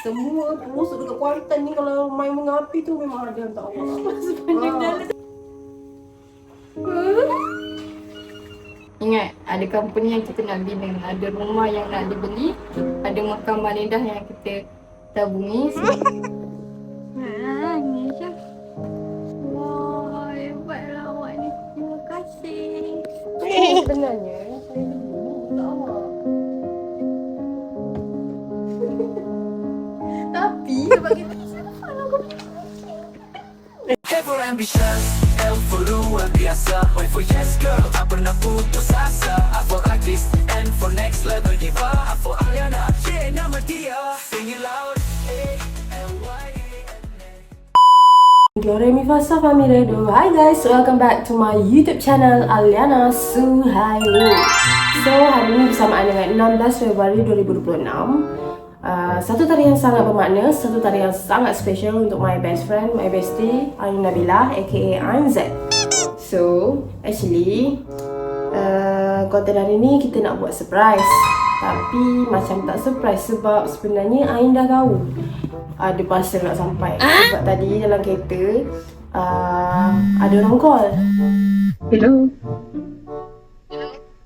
Semua termasuk dekat Kuantan ni kalau main mengapi tu memang ada tak Allah. Sepanjang jalan. Ingat, ada company yang kita nak bina, ada rumah yang nak dibeli, ada makam Malindah yang kita tabungi. Ni je. Wah, hebatlah awak ni. Terima kasih. Sebenarnya saya dulu tak awak. Tapi sebab kita Ever ambitious, L for luar biasa, Y for yes girl, tak pernah putus asa. I for like this, N for next level diva, I for Aliana, yeah nama dia. Sing it loud, A-L-Y-A-N-A. Do re mi fa sa fa mi re do. Hi guys, welcome back to my YouTube channel Aliana Suhaimi. So hari ini bersamaan dengan 16 Februari 2026. Satu tarian sangat bermakna, satu tarian sangat special untuk my best friend, my bestie Ain Nabilah aka Ain Z. So actually konten hari ni kita nak buat surprise, tapi macam tak surprise sebab sebenarnya Ain dah tahu ada parcel nak sampai. Sebab tadi dalam kereta ada orang call. Hello.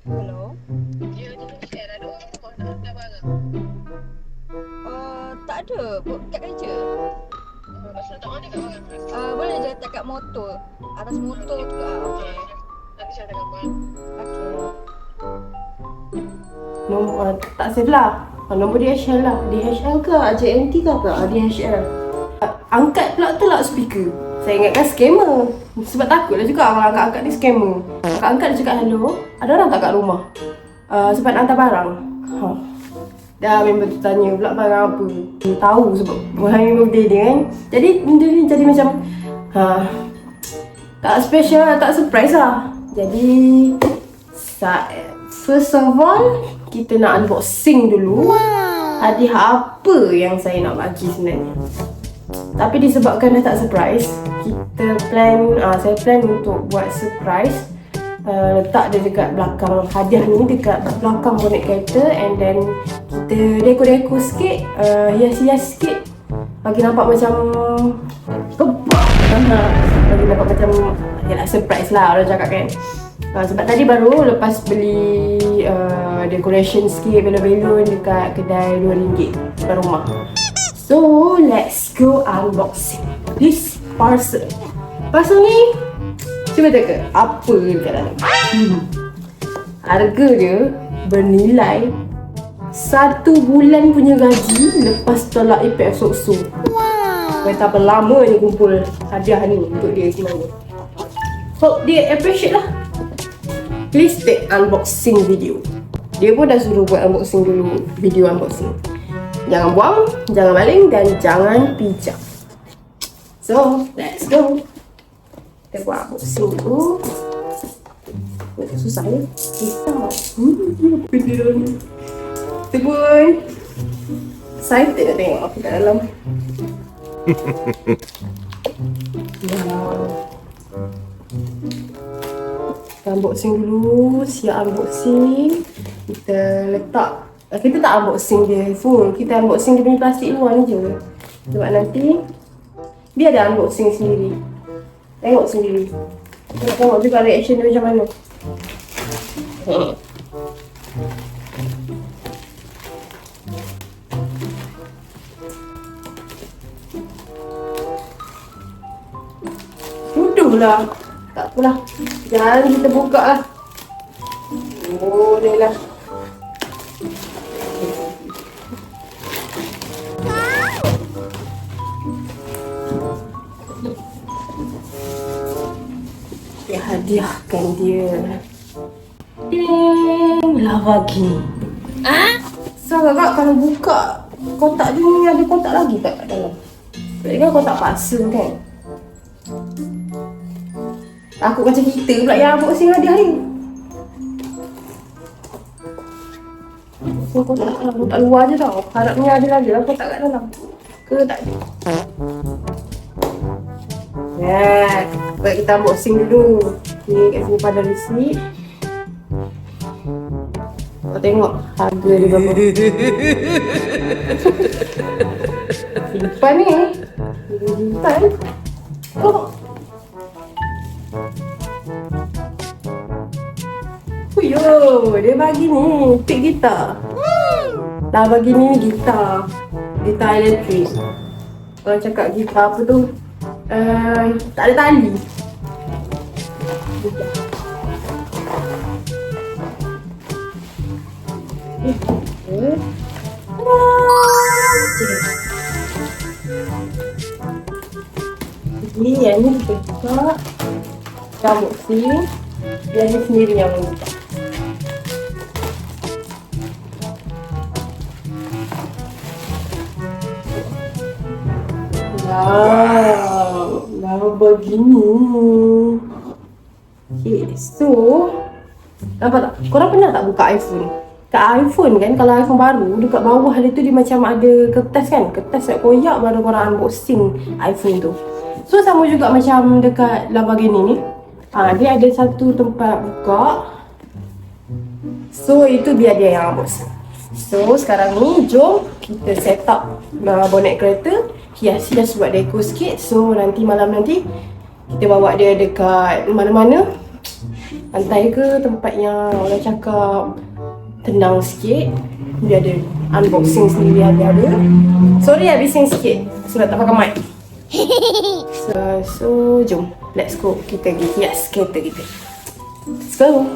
Hello? Ya, dia share ada orang call nak hantar barang. Tak ada, kat kerja. Maksudnya tak mana kat barang? Boleh je letak kat motor. Atas motor tu. Okey. Nanti saya akan call. Okey. Nombor tak save lah. Nombor DHL lah. DHL ke JNT ke apa? DHL. Angkat pula tu loudspeaker. Saya ingatkan scammer. Sebab takutlah juga orang angkat-angkat ni scammer. Angkat-angkat dia cakap hello. Ada orang tak kat rumah? Sebab nak hantar barang. Dah member tu tanya pula barang apa. Dia tahu sebab hari birthday dia kan. Jadi benda ni jadi macam tak special, tak surprise lah. Jadi first of all kita nak unboxing dulu. Hadiah apa yang saya nak bagi sebenarnya. Tapi disebabkan dah tak surprise, saya plan untuk buat surprise. Letak dia dekat belakang hadiah ni, dekat belakang bonet kereta, and then kita dekor-dekor sikit, hias-hias sikit bagi nampak macam kebab. Bagi nampak macam yalah surprise lah orang cakap kan. Sebab tadi baru lepas beli decoration sikit, belon-belon dekat kedai RM2 dekat rumah. So let's go unboxing this parcel. Parcel ni cuba teka apa dekat dalam. Harga dia bernilai 1 bulan punya gaji lepas tolak EPF Sokso. Betapa lama dia kumpul hadiah ni untuk dia sebenarnya. Hope dia appreciate lah. Please take unboxing video. Dia pun dah suruh buat unboxing dulu, video unboxing. Jangan buang, jangan baling dan jangan pijak. So let's go. Kita buat unboxing dulu. Susah ya? Kita video ni. Kita pun excited nak tengok apa kat dalam. Wow. Kita unboxing dulu. Siap unboxing. Kita letak, kita tak unboxing dia full. Kita unboxing dia punya plastik luar ni je. Sebab nanti biar ada unboxing sendiri. Tengok sendiri. Kita nak tengok juga reaction dia macam mana. Sudahlah. Tak apalah. Jangan kita buka lah. Boleh lah. Kita hadiahkan dia. Lava gini. So kakak kalau buka kotak dia ni ada kotak lagi tak kat dalam? Sebab kan kotak parcel kan. Aku macam kita pula yang unboxing hadiah ni. Kotak luar je tau. Harapnya ada lagi lah kotak kat dalam. Ke tak ada? Baik kita unboxing dulu. Ni kat sini pada receipt. Kau tengok harga dia berapa. depan ni. Depan. Oh. Yo, dia bagi ni pick gitar. Dah bagi ni gitar. Gitar elektrik. Orang cakap gitar apa tu? Tak ada tali. Jadi yang ni kita buka. Rambut sini. Yang ni sendiri yang buka. Wow, begini. Okay, so nampak tak? Korang pernah tak buka iPhone? Kat iPhone kan, kalau iPhone baru, dekat bawah dia macam ada kertas kan? Kertas nak koyak baru korang unboxing iPhone tu. So sama juga macam dekat Lamborghini ni. Dia ada satu tempat buka. So itu biar dia yang unboxing. So sekarang ni jom kita set up bonet kereta. Hias-hias buat deco sikit. So nanti malam nanti kita bawa dia dekat mana-mana, pantai ke tempat yang orang cakap tenang sikit, biar dia unboxing sendiri ada. Sorry bising sikit sebab tak pakai mic. So jom, let's go. Kita pergi hias kereta kita. Let's go.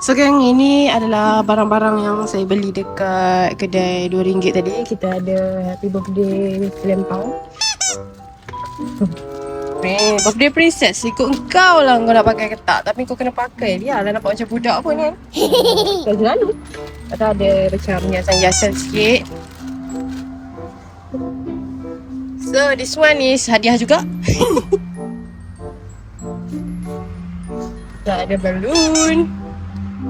So gang, ini adalah barang-barang yang saya beli dekat kedai RM2 tadi. Kita ada happy birthday lempang. Birthday princess, ikut kau lah kau nak pakai ke tak. Tapi kau kena pakai dia lah, nampak macam budak pun kan. Kau selalu. Atau ada macam hiasan-hiasan sikit. So this one is hadiah juga. Kita ada balloon,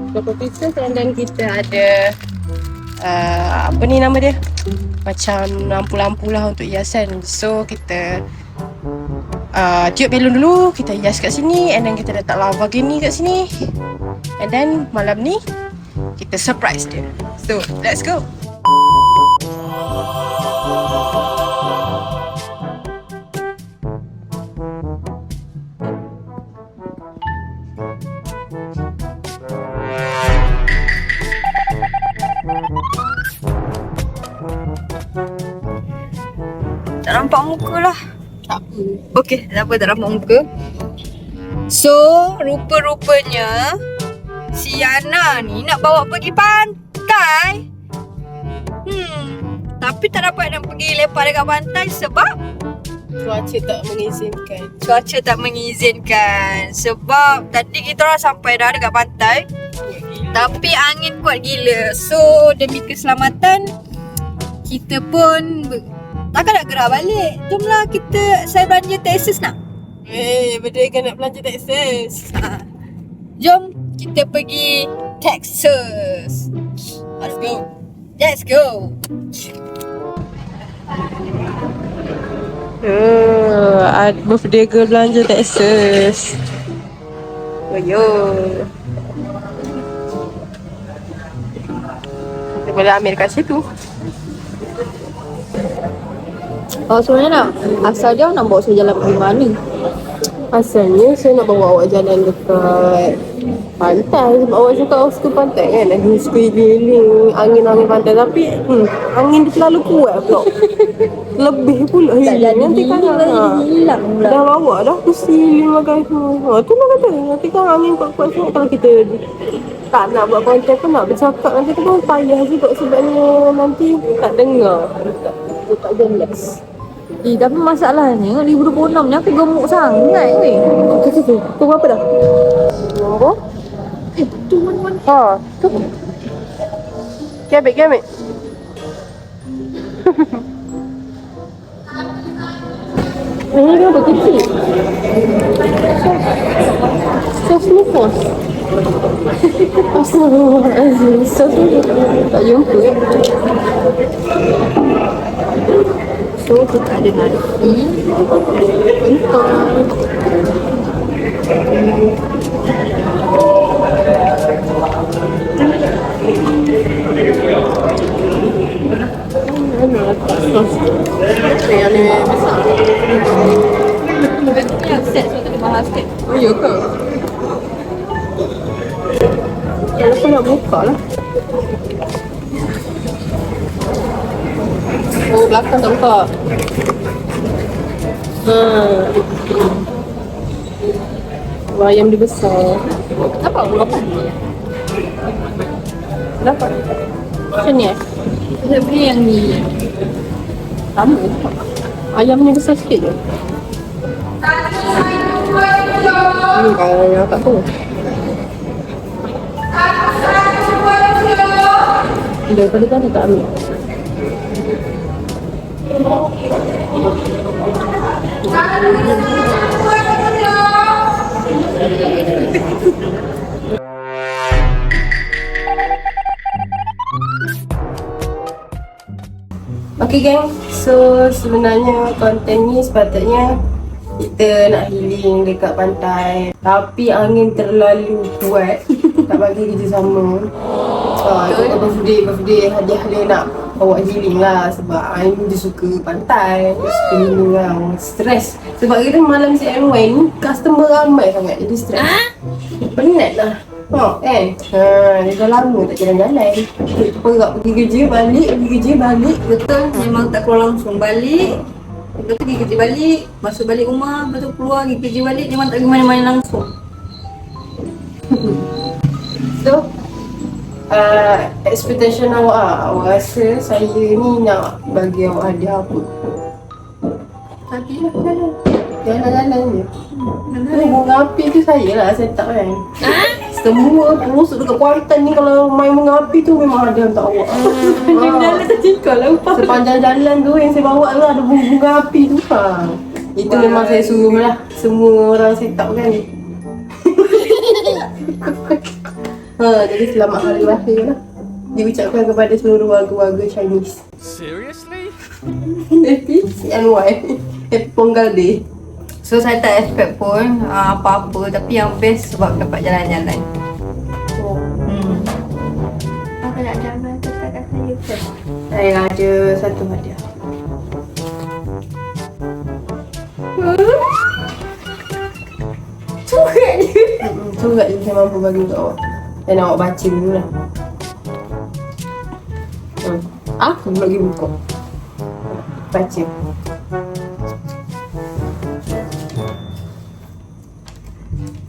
beberapa pieces, dan kita ada apa ni nama dia, macam lampu-lampu lah untuk hiasan. So kita tiup balloon dulu, kita hias kat sini, and then kita letak Lamborghini kat sini, and then malam ni kita surprise dia. So let's go. Tak nampak muka lah. Tak apa. Okey, tak nampak muka. So, rupa-rupanya si Yana ni nak bawa pergi pantai. Tapi tak dapat nak pergi lepak dekat pantai sebab Cuaca tak mengizinkan. cuaca tak mengizinkan. Sebab tadi kita orang sampai dah dekat pantai, tapi angin kuat gila. So, demi keselamatan, kita pun takkan nak gerak balik. Jomlah saya belanja Texas nak. Benda kan nak belanja Texas. Jom kita pergi Texas. Let's go. Let's go. Birthday girl belanja Texas. Yo. Kita boleh ambil kat situ. Sebenarnya nak asal dia nak bawa saya jalan pergi mana? Asalnya saya nak bawa awak jalan dekat pantai. Sebab awak cakap awak suka pantai kan. Lagi suka healing angin-angin pantai. Tapi angin dia terlalu kuat pula. Lebih pula healing. Nanti kan hilang pula. dah bawa dah kursi healing makan semua. Tu lah kata. Nanti kan angin kuat-kuat sangat. Kalau kita tak nak buat konten pun nak bercakap, nanti tu pun payah juga. Sebabnya nanti tak dengar. Tak jelas. Tapi masalahnya 2026 ni aku gemuk sangat weh. Tu berapa dah? Nombor? Tu mana-mana. Tu. Kebek. Ini kenapa kecil? Sos ni kos. Astagfirullahaladzim. Sos ni tak jumpa. So kita ada nasi, kentang, Mana letak sos? Yang ni besar. Yang set tu tadi mahal sikit. Oh, ya ke? Kalau kau nak buka lah. Oh, belakang tak buka. Ayam dia besar. Apa berapa ni? Dapat. Macam ni Saya beli yang ni. Sama. Ayamnya besar sikit je. Kalau yang tak tahu. Daripada tadi tak ambil. Okay gang, so sebenarnya konten ni sepatutnya kita nak healing dekat pantai, tapi angin terlalu kuat tak bagi kerja sama. Kita birthday hadiah nak bawa healing lah, sebab Ain dia suka pantai, dia suka healing lah, stres. Sebab kita malam CNY ni customer ramai sangat, jadi stres. Penat lah. Kan? Dia dah lama tak jalan-jalan. Kita perak pergi kerja balik. Betul, memang tak keluar langsung balik. Lepas tu pergi kerja balik, masuk balik rumah, lepas tu keluar pergi kerja balik, memang tak pergi mana-mana langsung. So, expectation awak rasa saya ni nak bagi awak hadiah apa? Tadi lah jalan. Jalan-jalan je. Ni bunga api tu saya lah set up kan. Semua terus dekat kuartan ni kalau main bunga api tu memang ada untuk awak. Jalan tak cikal lah upah. Sepanjang jalan tu yang saya bawa tu ada bunga api tu. Itu memang saya suruh lah semua orang set up kan. Jadi selamat hari lahir lah diucapkan kepada seluruh warga-warga Chinese. Seriously? Happy CNY. Happy Pongal Day. So saya tak expect pun apa-apa, tapi yang best sebab dapat jalan-jalan. Apa nak jalan dekat saya ke? Saya ada satu hadiah. Cukup je. Surat je saya mampu bagi untuk awak. Dan awak baca dulu lah. Aku lagi buka. Baca.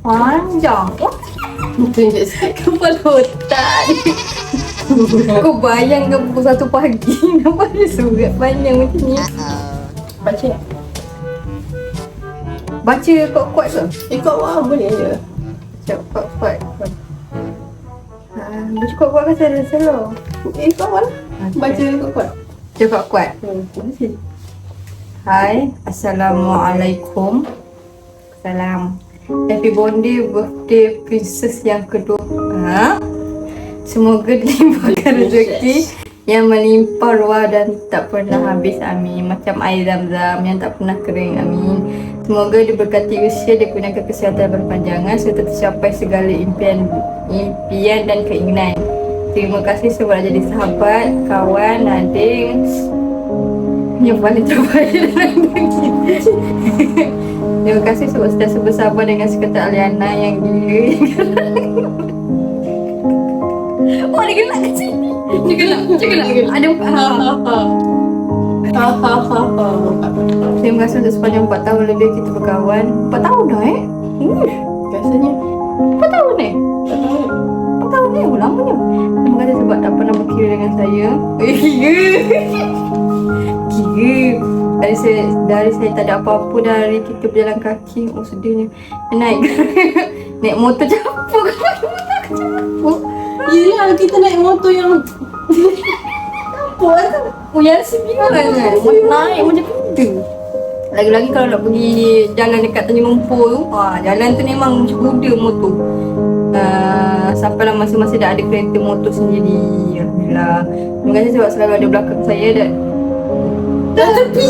Panjang. Tunjuk sikit. Kepala otak ni. Kau bayangkan pukul 1 pagi nampak ada surat panjang macam ni. Baca. Baca kuat-kuat ke? Ikut awak boleh je. Baca kuat-kuat. Baca kuat-kuat kan saya rasa lah. Ikut awak lah. Baca kuat-kuat. Baca kuat-kuat. Terima kasih. Hai, Assalamualaikum. Salam. Happy birthday princess yang kedua. Semoga dilimpahkan rezeki yang melimpah ruah dan tak pernah habis, amin. Macam air zam-zam yang tak pernah kering, amin. Semoga diberkati usia, dikurniakan kesihatan berpanjangan serta tercapai segala impian dan keinginan. Terima kasih sebab jadi sahabat, kawan, adik yang paling terbaik dalam kita. Terima kasih sebab sentiasa bersabar dengan sekretar Aliana yang gila. Oh, dia gelak kat sini. Dia gelak. Ada terima kasih untuk sepanjang 4 tahun lebih kita berkawan. 4 tahun dah Biasanya 4 tahun 4 tahun. 4 tahun lamanya. Terima kasih sebab tak pernah berkira dengan saya. Kira dari saya tak ada apa-apa, dari kita berjalan kaki. Oh, sedihnya. Naik motor capuk. Yelah, kita naik motor yang Capuk kan? Oh, yang sembilan kan? Naik macam kuda. Lagi-lagi kalau nak pergi jalan dekat Tanjung Lumpur tu, jalan tu memang macam kuda motor. Sampailah masing-masing dah ada kereta motor sendiri. Alhamdulillah. Terima kasih sebab selalu ada belakang saya dan tepi.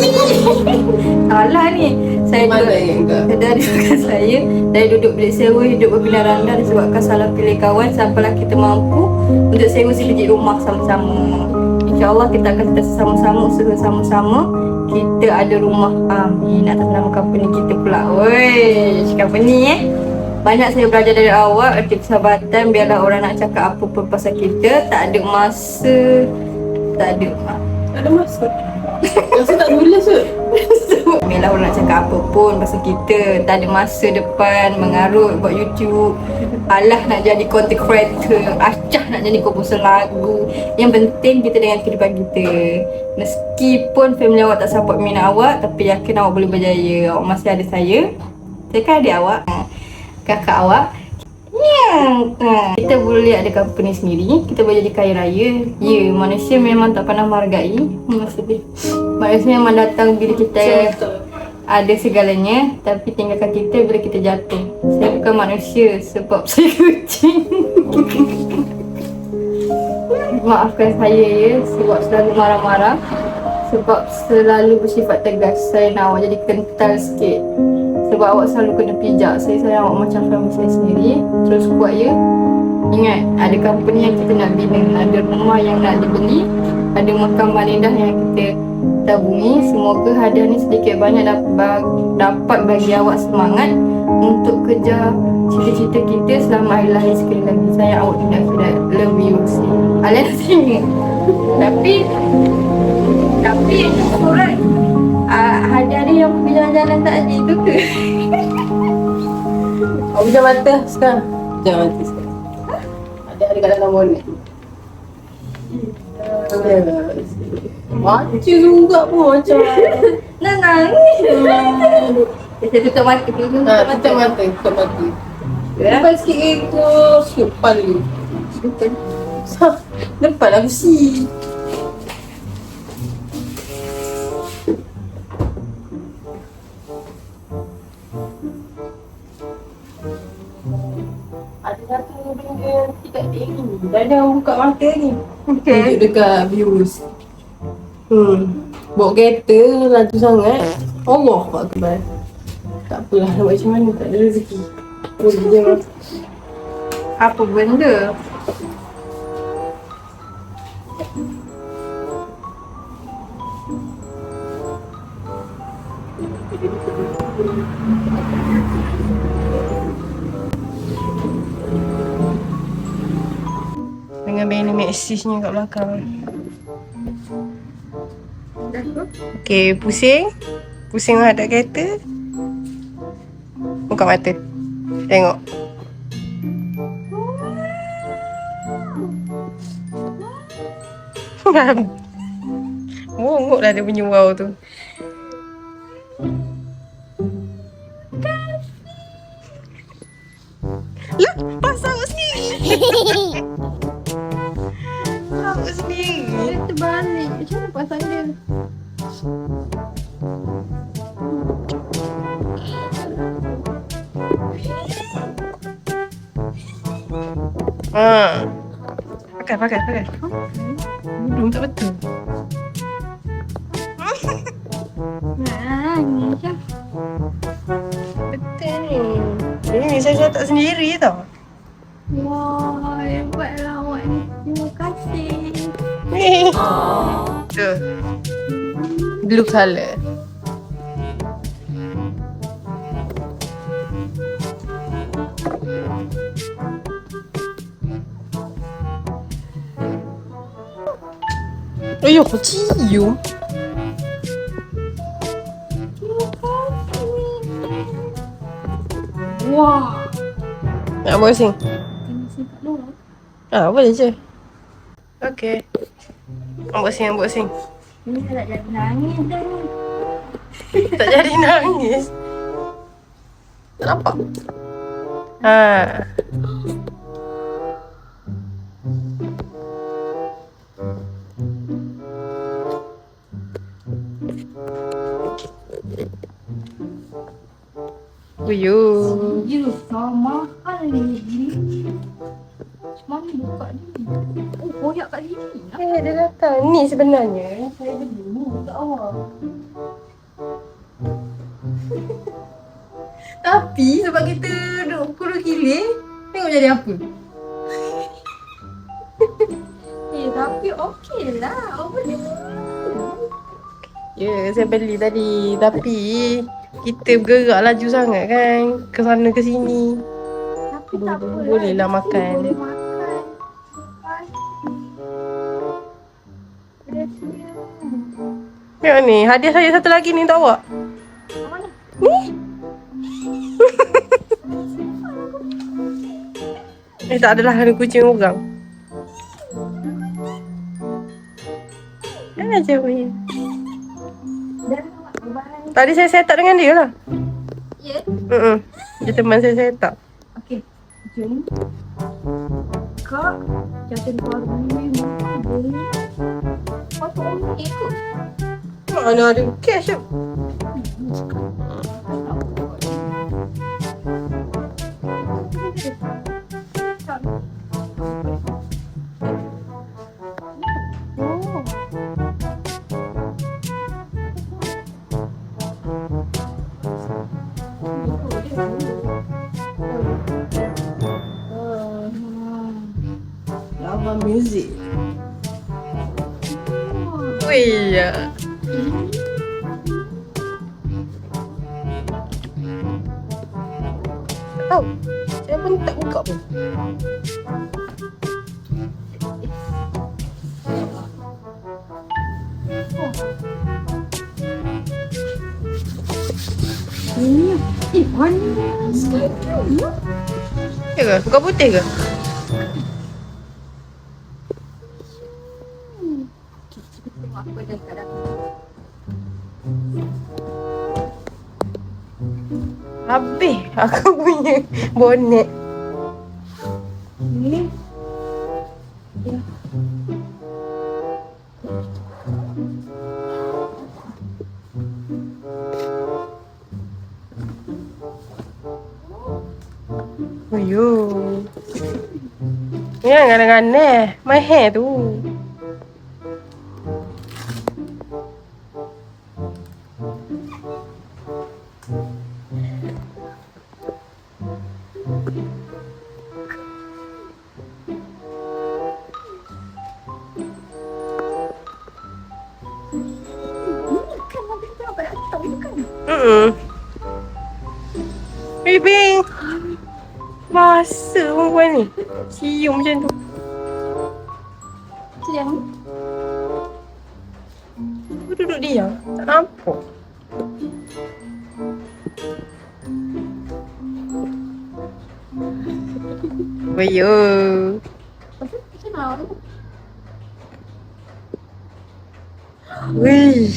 Salah ni. Saya dari belakang saya, dari duduk bilik sewa hidup berpindah randa disebabkan salah pilih kawan, sampailah kita mampu untuk sewa sekejap rumah sama-sama. InsyaAllah kita akan sama-sama usaha sama-sama. Kita ada rumah, amin, atas nama company kita pula. Woi, company banyak saya belajar dari awak. Erti persahabatan, biarlah orang nak cakap apa pun pasal kita, tak ada masa. Tak ada masa. Rasa tak tulis tu. Biarlah orang nak cakap apa pun pasal kita, tak ada masa depan mengarut buat YouTube. Alah nak jadi content creator, Acah nak jadi komposer lagu. Yang penting kita dengan kehidupan kita. Meskipun family awak tak support minat awak, tapi yakin awak boleh berjaya. Awak masih ada saya kan adik awak, kakak awak. Kita boleh ada company sendiri, kita boleh jadi kaya raya. Ya, manusia memang tak pernah menghargai. Manusia memang datang bila kita ada segalanya, tapi tinggalkan kita bila kita jatuh. Saya bukan manusia sebab saya kucing. Maafkan saya ya, sebab selalu marah-marah, sebab selalu bersifat tegas. Saya nak awak jadi kental sikit, sebab awak selalu kena pijak. Saya sayang awak macam family saya sendiri. Terus kuat ya. Ingat, ada company yang kita nak bina, ada rumah yang nak dibeli, ada makam malindah yang kita tabungi. Semoga hadiah ni sedikit banyak dapat bagi awak semangat untuk kejar cita-cita kita selama hari lahir sekali lagi. Sayang awak tidak love you. Alah sini. Tapi surat hadiah ni yang pergi jalan-jalan tadi tu ke? Awak pejam mata sekarang. Pejam mata sekarang. Ada kat dalam wallet. Baca juga pun macam Nak nangis. Saya tutup mata dulu. tutup mata. Depan sikit ke sikit depan dulu. Depan lah besi. Ada satu benda tidak diingini. Dah ada buka mata ni. Tunjuk dekat viewers. Bawa kereta laju sangat. Allah Akbar. Tak apalah, nak buat macam mana, tak ada rezeki. Boleh je. Apa benda? Dengan banner Maxis-nya kat belakang. Okay, pusing. Pusing menghadap kereta. Buka mata. Tengok. Bongok lah dia punya wow tu. Lepas awak sendiri. Awak sendiri. Dia terbalik. Macam mana pasang dia? Pakai. Belum tak betul. Nangis je. Betul ni. Ini saya tak sendiri tau. Wah, hebatlah awak ni. Terima kasih. Tu. Blue colour. Ayuh, cium. Wah. Nak bersin? Masih kat luar. Boleh je. Okey. Bersin. Ini tak jadi nangis dah ni. Tak jadi nangis. Tak nampak? Uyuh. Ya, sama mahal ni. Macam mana buka ni? Oh, koyak kat sini. Dia datang. Ni sebenarnya. Saya beli ni kat awak. Tapi sebab kita duduk kurus kilir, tengok jadi apa. Tapi okey lah. Oh, boleh. Ya, saya beli tadi. Tapi kita bergerak laju sangat kan. Ke sana ke sini. Tapi tak apalah. Bolehlah Mesti makan. Boleh makan. Tengok ni, hadiah saya satu lagi ni untuk awak. Mana? Ni. Tak adalah ada kucing orang. Kan aja punya. Dan bye. Tadi saya set up dengan dia lah. Ya. Dia teman saya set up. Okey. Jom. Kak, jangan keluar dulu. Boleh. Kau tak ikut. Mana ada cash tu? Lava music. Wih ya. Tahu. Saya pun tak buka pun. Panas. Ya ke? Buka putih ke? Apa dah kadang. Habis aku punya bonet. Ni. Ya. Oh yo. Ni angan-angan my hair tu. Kan habis tu apa nak tahu kan? Bing. Masa perempuan ni. Cium macam tu. Siang. Aku duduk diam. Tak nampak. Wayo. Kenal. Wih.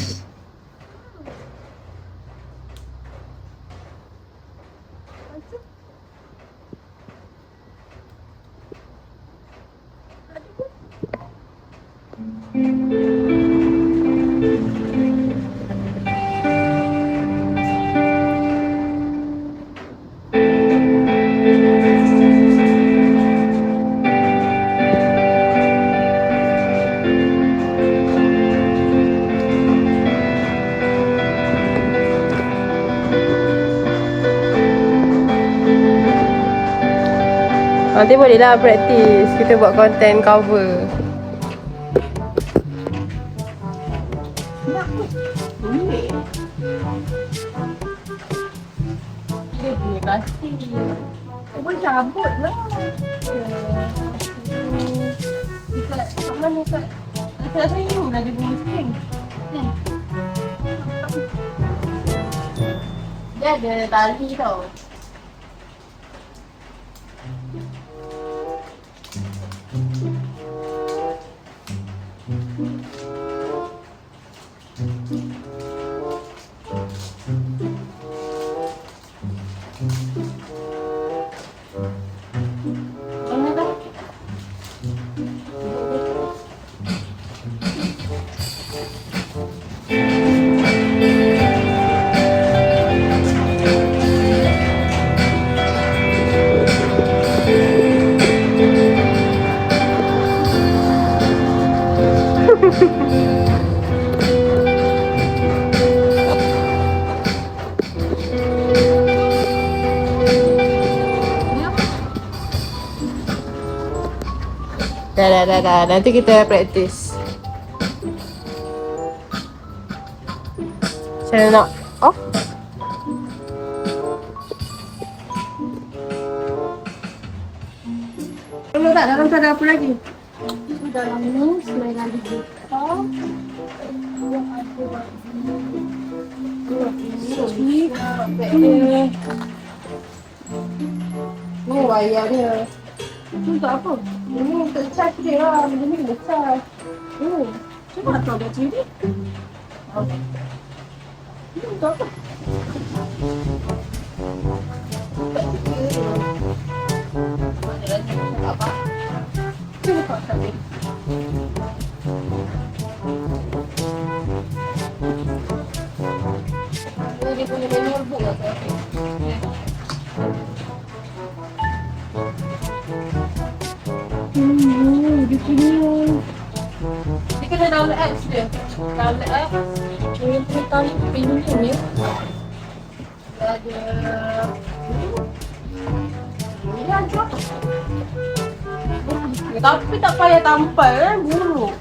Nanti bolehlah praktis. Kita buat content cover. Boleh. Dia punya kasih. Boleh cabut lah. Dekat mana dekat atas senyum dah ada bunga string. Dia ada tali tau. Mana dah? Dah. Nanti kita praktis. Saya nak off. Kalau tak dalam tu ada apa lagi? Dalam ni selain ada gitar, Ni wayar dia. Ni untuk apa? Ini untuk charge dia lah. Benda ni kena charge. Oh, cuba nak tahu bateri dia. Ini untuk apa? Cuba tak tahu. Dia punya manual book lah saya. Dia punya. Dia kena download apps dia. Download apps. Dia punya tarik premium ni. Ada. Ini ada. Tapi tak payah tampal kan, buruk.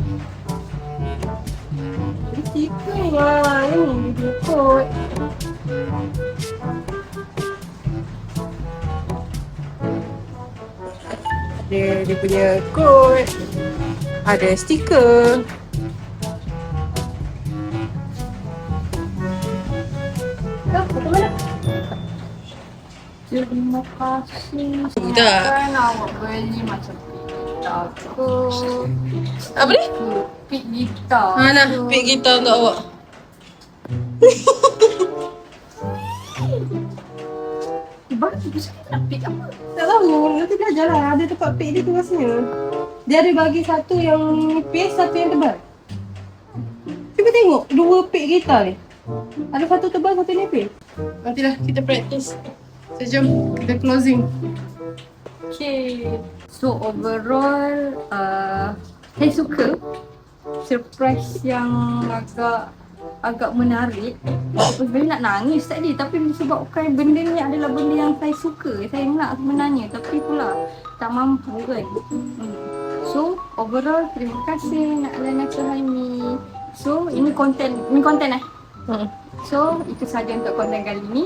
Dia stiker lah. Ini dia kod. Dia punya kod. Ada stiker. Macam mana? Terima kasih. Tak. Kan awak beli macam gitar ke? Apa ni? Pick gitar. Nah, pick gitar untuk awak. Baru saya nak pick apa? Tak tahu, nanti belajar lah. Ada tempat pick dia tu rasanya. Dia ada bagi satu yang nipis, satu yang tebal. Cuba tengok dua pick gitar ni. Ada satu tebal, satu nipis. Nantilah kita practice. So jom kita closing. Okay. So overall, saya suka surprise yang agak menarik. Aku sebenarnya nak nangis tadi, tapi disebabkan benda ni adalah benda yang saya suka. Saya nak sebenarnya, tapi pula tak mampu kan. So overall, terima kasih Nak Lana Suhaimi. So ini konten So itu saja untuk konten kali ini.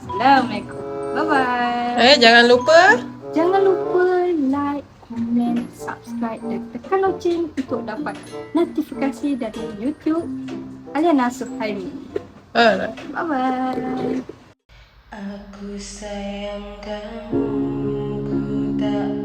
Assalamualaikum. Bye bye. Jangan lupa Like, komen, subscribe dan tekan loceng untuk dapat notifikasi dari YouTube Aliana Suhaimi. Bye bye. Aku sayang kamu, ku tak